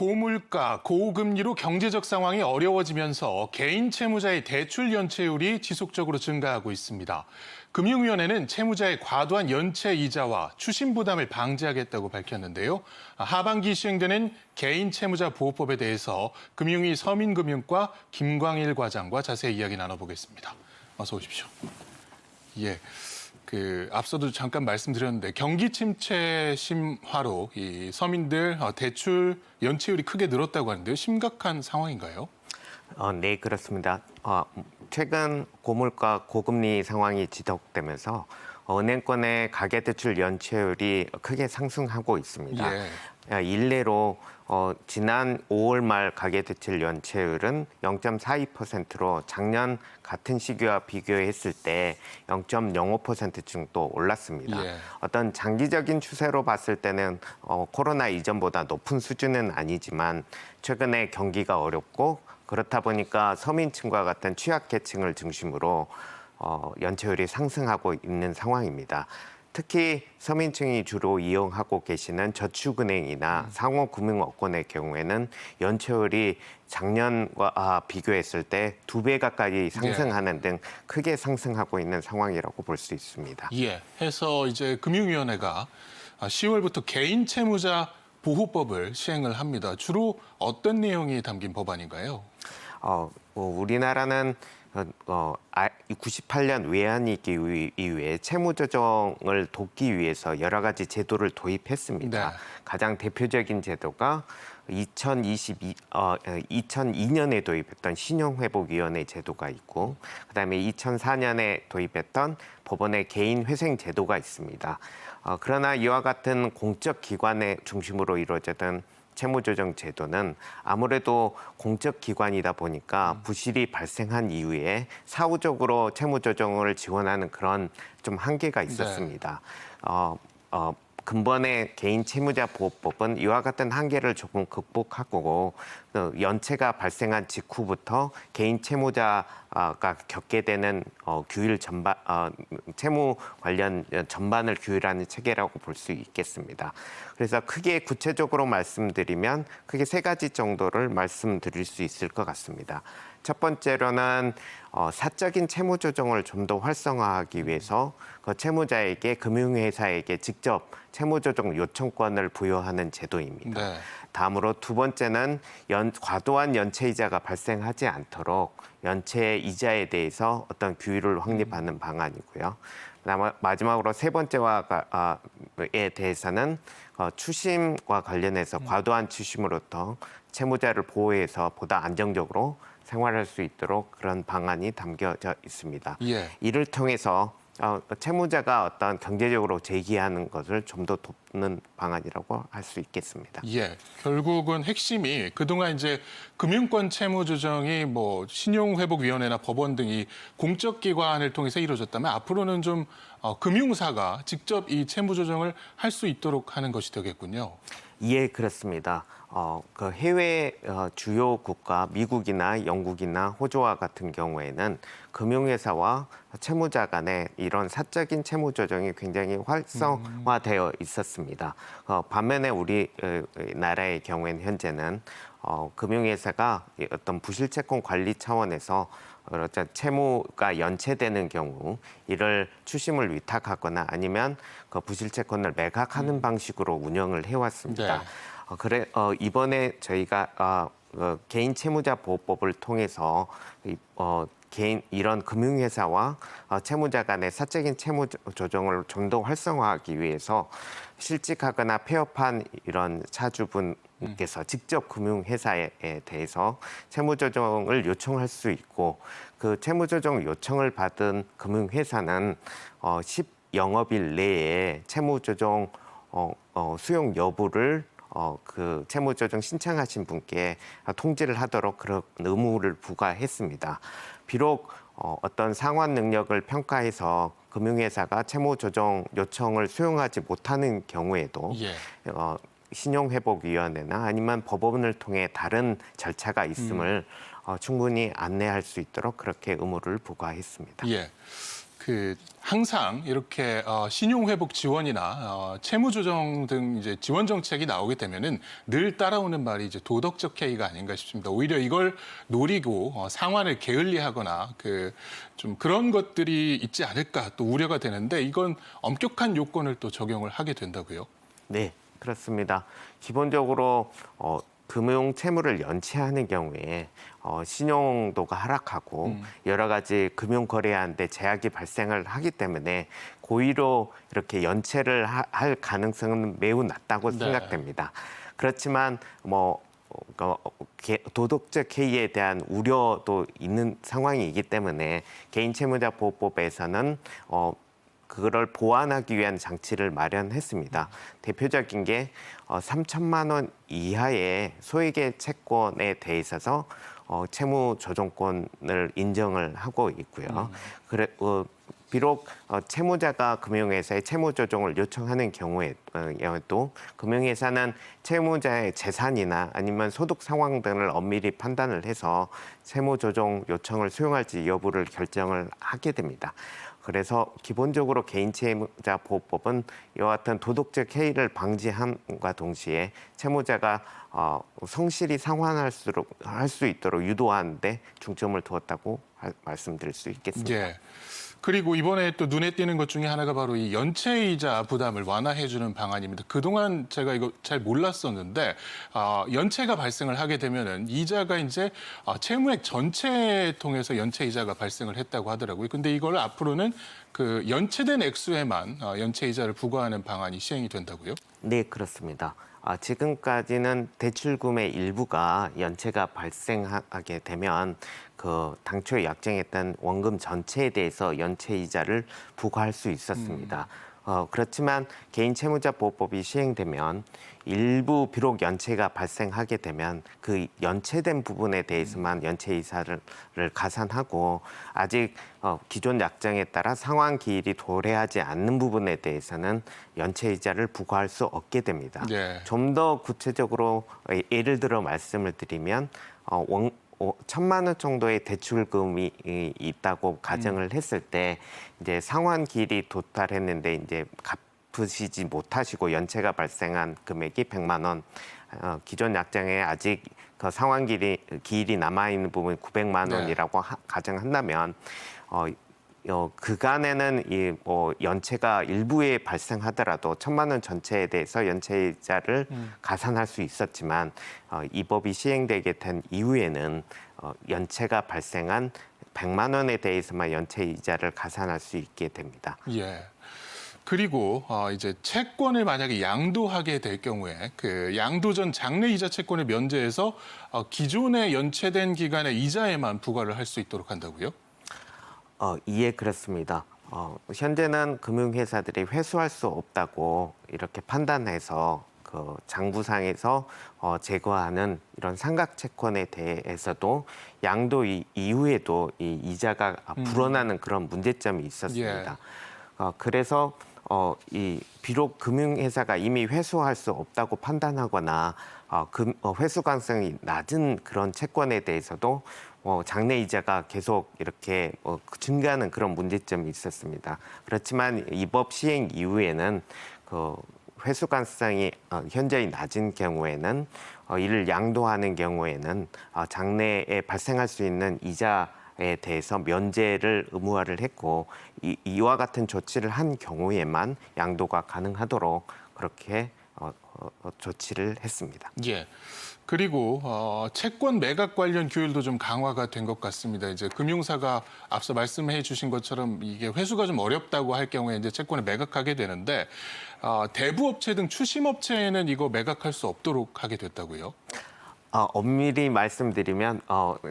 고물가, 고금리로 경제적 상황이 어려워지면서 개인 채무자의 대출 연체율이 지속적으로 증가하고 있습니다. 금융위원회는 채무자의 과도한 연체 이자와 추심 부담을 방지하겠다고 밝혔는데요. 하반기 시행되는 개인 채무자 보호법에 대해서 금융위 서민금융과 김광일 과장과 자세히 이야기 나눠보겠습니다. 어서 오십시오. 예. 앞서도 잠깐 말씀드렸는데 경기 침체 심화로 이 서민들 대출 연체율이 크게 늘었다고 하는데요. 심각한 상황인가요? 네, 그렇습니다. 최근 고물가, 고금리 상황이 지속되면서 은행권의 가계대출 연체율이 크게 상승하고 있습니다. 일례로 지난 5월 말 가계대출 연체율은 0.42%로 작년 같은 시기와 비교했을 때 0.05% 정도 올랐습니다. 어떤 장기적인 추세로 봤을 때는 코로나 이전보다 높은 수준은 아니지만 최근에 경기가 어렵고 그렇다 보니까 서민층과 같은 취약계층을 중심으로 연체율이 상승하고 있는 상황입니다. 특히 서민층이 주로 이용하고 계시는 저축은행이나 상호금융업권의 경우에는 연체율이 작년과 비교했을 때 2배 가까이 상승하는 등 크게 상승하고 있는 상황이라고 볼 수 있습니다. 해서 이제 금융위원회가 10월부터 개인 채무자 보호법을 시행을 합니다. 주로 어떤 내용이 담긴 법안인가요? 우리나라는 98년 외환위기 이후에 채무조정을 돕기 위해서 여러 가지 제도를 도입했습니다. 가장 대표적인 제도가 2002년에 도입했던 신용회복위원회 제도가 있고 그다음에 2004년에 도입했던 법원의 개인회생 제도가 있습니다. 그러나 이와 같은 공적 기관의 중심으로 이루어지던 채무조정 제도는 아무래도 공적 기관이다 보니까 부실이 발생한 이후에 사후적으로 채무조정을 지원하는 그런 좀 한계가 있었습니다. 근본의 개인 채무자 보호법은 이와 같은 한계를 조금 극복하고 연체가 발생한 직후부터 개인 채무자가 겪게 되는 규율 전반, 채무 관련 전반을 규율하는 체계라고 볼 수 있겠습니다. 그래서 크게 구체적으로 말씀드리면 크게 3가지 정도를 말씀드릴 수 있을 것 같습니다. 첫 번째로는 사적인 채무 조정을 좀 더 활성화하기 위해서 그 채무자에게 금융회사에게 직접 채무 조정 요청권을 부여하는 제도입니다. 다음으로 두 번째는 과도한 연체 이자가 발생하지 않도록 연체 이자에 대해서 어떤 규율을 확립하는 방안이고요. 마지막으로 세 번째에 대해서는 추심과 관련해서 과도한 추심으로부터 채무자를 보호해서 보다 안정적으로 생활할 수 있도록 그런 방안이 담겨져 있습니다. 이를 통해서 채무자가 어떤 경제적으로 재기하는 것을 좀 더 돕는 방안이라고 할 수 있겠습니다. 결국은 핵심이 그동안 이제 금융권 채무 조정이 신용회복위원회나 법원 등이 공적 기관을 통해서 이루어졌다면 앞으로는 좀 금융사가 직접 이 채무 조정을 할 수 있도록 하는 것이 되겠군요. 그렇습니다. 그 해외 주요 국가, 미국이나 영국이나 호주와 같은 경우에는 금융회사와 채무자 간의 이런 사적인 채무 조정이 굉장히 활성화되어 있었습니다. 반면에 우리 나라의 경우에는 현재는 금융회사가 어떤 부실채권 관리 차원에서 채무가 연체되는 경우 이를 추심을 위탁하거나 아니면 그 부실채권을 매각하는 방식으로 운영을 해왔습니다. 이번에 저희가 개인 채무자 보호법을 통해서 이런 금융회사와 채무자 간의 사적인 채무 조정을 좀 더 활성화하기 위해서 실직하거나 폐업한 이런 차주분께서 직접 금융회사에 대해서 채무 조정을 요청할 수 있고 그 채무 조정 요청을 받은 금융회사는 10영업일 내에 채무 조정 수용 여부를 그 채무조정 신청하신 분께 통지를 하도록 그런 의무를 부과했습니다. 비록 어떤 상환 능력을 평가해서 금융회사가 채무조정 요청을 수용하지 못하는 경우에도 신용회복위원회나 아니면 법원을 통해 다른 절차가 있음을 충분히 안내할 수 있도록 그렇게 의무를 부과했습니다. 항상 이렇게 신용 회복 지원이나 채무 조정 등 이제 지원 정책이 나오게 되면은 늘 따라오는 말이 이제 도덕적 해이가 아닌가 싶습니다. 오히려 이걸 노리고 상환을 게을리하거나 좀 그런 것들이 있지 않을까 또 우려가 되는데 이건 엄격한 요건을 또 적용을 하게 된다고요? 네, 그렇습니다. 기본적으로 금융 채무를 연체하는 경우에 신용도가 하락하고 여러 가지 금융 거래하는 데 제약이 발생을 하기 때문에 고의로 이렇게 연체를 할 가능성은 매우 낮다고 네. 생각됩니다. 그렇지만 도덕적 해이에 대한 우려도 있는 상황이기 때문에 개인채무자보호법에서는 그걸 보완하기 위한 장치를 마련했습니다. 대표적인 게 3천만 원 이하의 소액의 채권에 대해서 채무 조정권을 인정을 하고 있고요. 비록 채무자가 금융회사에 채무 조정을 요청하는 경우에도 금융회사는 채무자의 재산이나 아니면 소득 상황 등을 엄밀히 판단을 해서 채무 조정 요청을 수용할지 여부를 결정을 하게 됩니다. 그래서 기본적으로 개인채무자보호법은 이와 같은 도덕적 해이를 방지함과 동시에 채무자가 성실히 상환할 수 있도록 유도하는 데 중점을 두었다고 말씀드릴 수 있겠습니다. 예. 그리고 이번에 또 눈에 띄는 것 중에 하나가 바로 이 연체이자 부담을 완화해주는 방안입니다. 그동안 제가 이거 잘 몰랐었는데 연체가 발생을 하게 되면은 이자가 이제 채무액 전체에 통해서 연체이자가 발생을 했다고 하더라고요. 근데 이걸 앞으로는 그 연체된 액수에만 연체이자를 부과하는 방안이 시행이 된다고요? 네, 그렇습니다. 지금까지는 대출금의 일부가 연체가 발생하게 되면 그 당초에 약정했던 원금 전체에 대해서 연체 이자를 부과할 수 있었습니다. 그렇지만 개인채무자보호법이 시행되면 일부 비록 연체가 발생하게 되면 그 연체된 부분에 대해서만 연체 이자를 가산하고 아직 기존 약정에 따라 상환 기일이 도래하지 않는 부분에 대해서는 연체 이자를 부과할 수 없게 됩니다. 네. 좀 더 구체적으로 예를 들어 말씀을 드리면 1,000만 원 정도의 대출금이 있다고 가정을 했을 때 이제 상환 기일이 도달했는데 이제 갚으시지 못하시고 연체가 발생한 금액이 100만 원. 기존 약정에 아직 그 상환 기일이 남아 있는 부분 900만 원이라고 가정한다면 그간에는 연체가 일부에 발생하더라도 1,000만 원 전체에 대해서 연체이자를 가산할 수 있었지만 이 법이 시행되게 된 이후에는 연체가 발생한 100만 원에 대해서만 연체이자를 가산할 수 있게 됩니다. 예. 그리고 이제 채권을 만약에 양도하게 될 경우에 그 양도 전 장래 이자 채권을 면제해서 기존에 연체된 기간의 이자에만 부과를 할 수 있도록 한다고요? 이해 그렇습니다. 현재는 금융회사들이 회수할 수 없다고 이렇게 판단해서 그 장부상에서 제거하는 이런 삼각 채권에 대해서도 양도 이후에도 이 이자가 불어나는 그런 문제점이 있었습니다. 그래서 비록 금융회사가 이미 회수할 수 없다고 판단하거나 회수 가능성이 낮은 그런 채권에 대해서도 장래 이자가 계속 이렇게 증가하는 그런 문제점이 있었습니다. 그렇지만 이 법 시행 이후에는 그 회수 가능성이 현저히 낮은 경우에는 이를 양도하는 경우에는 장래에 발생할 수 있는 이자에 대해서 면제를 의무화를 했고 이와 같은 조치를 한 경우에만 양도가 가능하도록 그렇게 조치를 했습니다. 예. 그리고 채권 매각 관련 규율도 좀 강화가 된 것 같습니다. 이제 금융사가 앞서 말씀해 주신 것처럼 이게 회수가 좀 어렵다고 할 경우에 이제 채권을 매각하게 되는데 대부업체 등 추심업체에는 이거 매각할 수 없도록 하게 됐다고요? 엄밀히 말씀드리면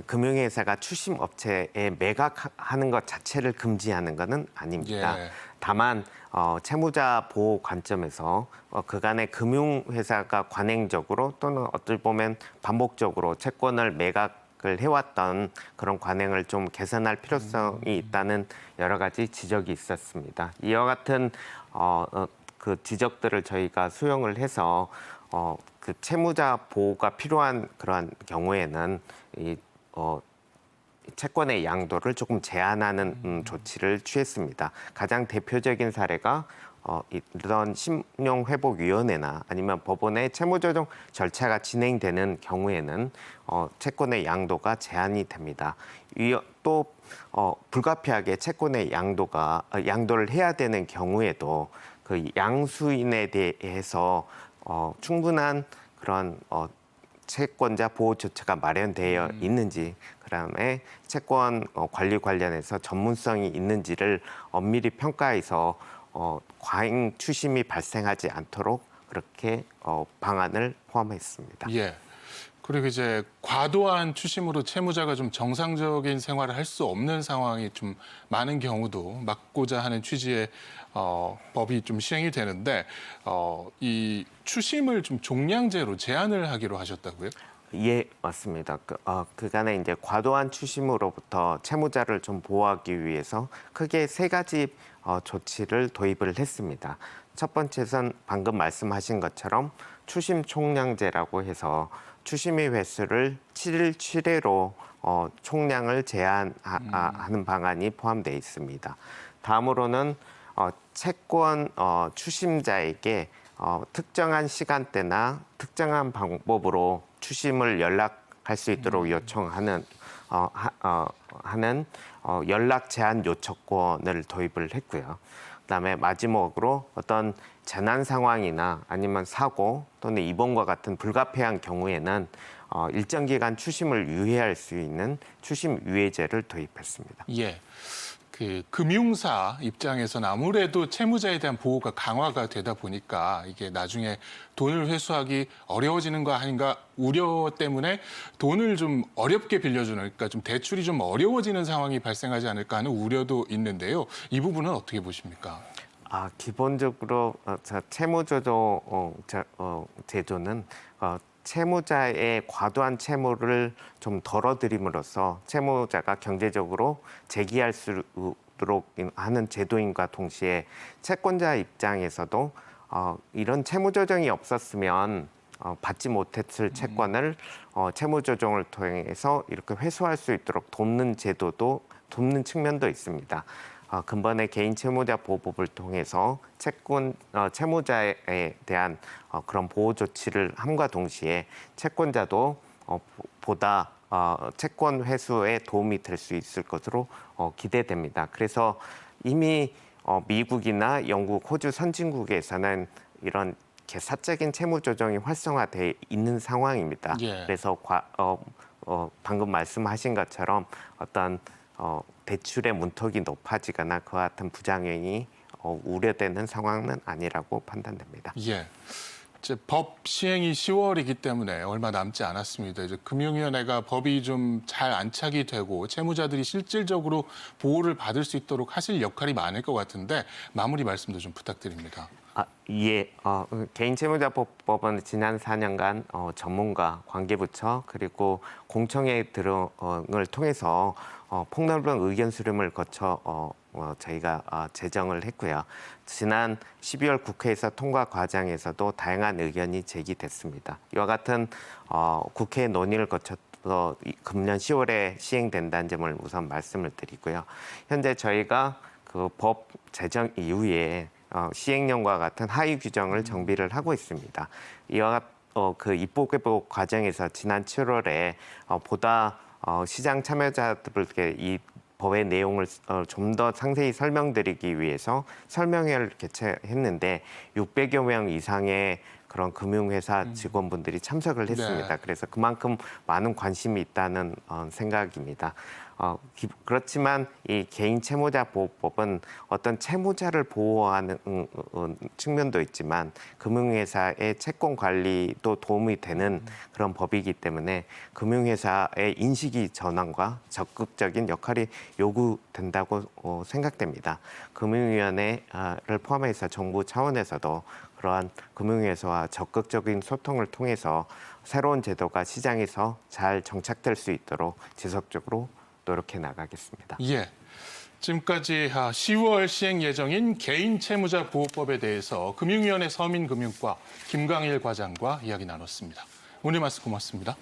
금융회사가 추심업체에 매각하는 것 자체를 금지하는 것은 아닙니다. 예. 다만 채무자 보호 관점에서 그간의 금융회사가 관행적으로 또는 어떨 보면 반복적으로 채권을 매각을 해왔던 그런 관행을 좀 개선할 필요성이 있다는 여러 가지 지적이 있었습니다. 이와 같은 그 지적들을 저희가 수용을 해서 그 채무자 보호가 필요한 그러한 경우에는 채권의 양도를 조금 제한하는 조치를 취했습니다. 가장 대표적인 사례가 이런 신용회복위원회나 아니면 법원의 채무조정 절차가 진행되는 경우에는 채권의 양도가 제한이 됩니다. 또 불가피하게 채권의 양도를 해야 되는 경우에도 그 양수인에 대해서 충분한 그런 채권자 보호 조치가 마련되어 있는지, 그다음에 채권 관리 관련해서 전문성이 있는지를 엄밀히 평가해서 과잉 추심이 발생하지 않도록 그렇게 방안을 포함했습니다. 예. 그리고 이제 과도한 추심으로 채무자가 좀 정상적인 생활을 할 수 없는 상황이 좀 많은 경우도 막고자 하는 취지의 법이 좀 시행이 되는데 이 추심을 좀 종량제로 제한을 하기로 하셨다고요? 예, 맞습니다. 그간에 이제 과도한 추심으로부터 채무자를 좀 보호하기 위해서 크게 세 가지 조치를 도입을 했습니다. 첫 번째는 방금 말씀하신 것처럼 추심 총량제라고 해서 추심의 횟수를 7일 7회로 총량을 제한하는 방안이 포함되어 있습니다. 다음으로는 채권 추심자에게 특정한 시간대나 특정한 방법으로 추심을 연락할 수 있도록 요청하는 하는 연락 제한 요청권을 도입을 했고요. 그다음에 마지막으로 어떤 재난 상황이나 아니면 사고 또는 입원과 같은 불가피한 경우에는 일정 기간 추심을 유예할 수 있는 추심 유예제를 도입했습니다. 예. 그 금융사 입장에서는 아무래도 채무자에 대한 보호가 강화가 되다 보니까 이게 나중에 돈을 회수하기 어려워지는 거 아닌가 우려 때문에 돈을 좀 어렵게 빌려주는, 그러니까 좀 대출이 좀 어려워지는 상황이 발생하지 않을까 하는 우려도 있는데요. 이 부분은 어떻게 보십니까? 기본적으로 채무조정 제도는 채무자의 과도한 채무를 좀 덜어드림으로써 채무자가 경제적으로 재기할 수 있도록 하는 제도인과 동시에 채권자 입장에서도 이런 채무조정이 없었으면 받지 못했을 채권을 채무조정을 통해서 이렇게 회수할 수 있도록 돕는 돕는 측면도 있습니다. 근본의 개인 채무자 보호법을 통해서 채무자에 대한 그런 보호 조치를 함과 동시에 채권자도 보다 채권 회수에 도움이 될 수 있을 것으로 기대됩니다. 그래서 이미 미국이나 영국, 호주 선진국에서는 이런 사적인 채무 조정이 활성화돼 있는 상황입니다. 예. 그래서 방금 말씀하신 것처럼 어떤 대출의 문턱이 높아지거나 그와 같은 부작용이 우려되는 상황은 아니라고 판단됩니다. 예. 이제 법 시행이 10월이기 때문에 얼마 남지 않았습니다. 이제 금융위원회가 법이 좀 잘 안착이 되고 채무자들이 실질적으로 보호를 받을 수 있도록 하실 역할이 많을 것 같은데 마무리 말씀도 좀 부탁드립니다. 예. 개인채무자법은 지난 4년간 전문가, 관계부처 그리고 공청회 등을 통해서 폭넓은 의견 수렴을 거쳐 저희가 제정을 했고요. 지난 12월 국회에서 통과 과정에서도 다양한 의견이 제기됐습니다. 이와 같은 국회 논의를 거쳐서 금년 10월에 시행된다는 점을 우선 말씀을 드리고요. 현재 저희가 그 법 제정 이후에 시행령과 같은 하위 규정을 정비를 하고 있습니다. 이와 그 입법 개복 과정에서 지난 7월에 보다 시장 참여자들에게 이 법의 내용을 좀 더 상세히 설명드리기 위해서 설명회를 개최했는데 600여 명 이상의 그런 금융회사 직원분들이 참석을 했습니다. 네. 그래서 그만큼 많은 관심이 있다는 생각입니다. 그렇지만 이 개인 채무자 보호법은 어떤 채무자를 보호하는 측면도 있지만 금융회사의 채권 관리도 도움이 되는 그런 법이기 때문에 금융회사의 인식이 전환과 적극적인 역할이 요구된다고 생각됩니다. 금융위원회를 포함해서 정부 차원에서도 그러한 금융회사와 적극적인 소통을 통해서 새로운 제도가 시장에서 잘 정착될 수 있도록 지속적으로 노력해 나가겠습니다. 예. 지금까지 10월 시행 예정인 개인 채무자 보호법에 대해서 금융위원회 서민금융과 김강일 과장과 이야기 나눴습니다. 오늘 말씀 고맙습니다.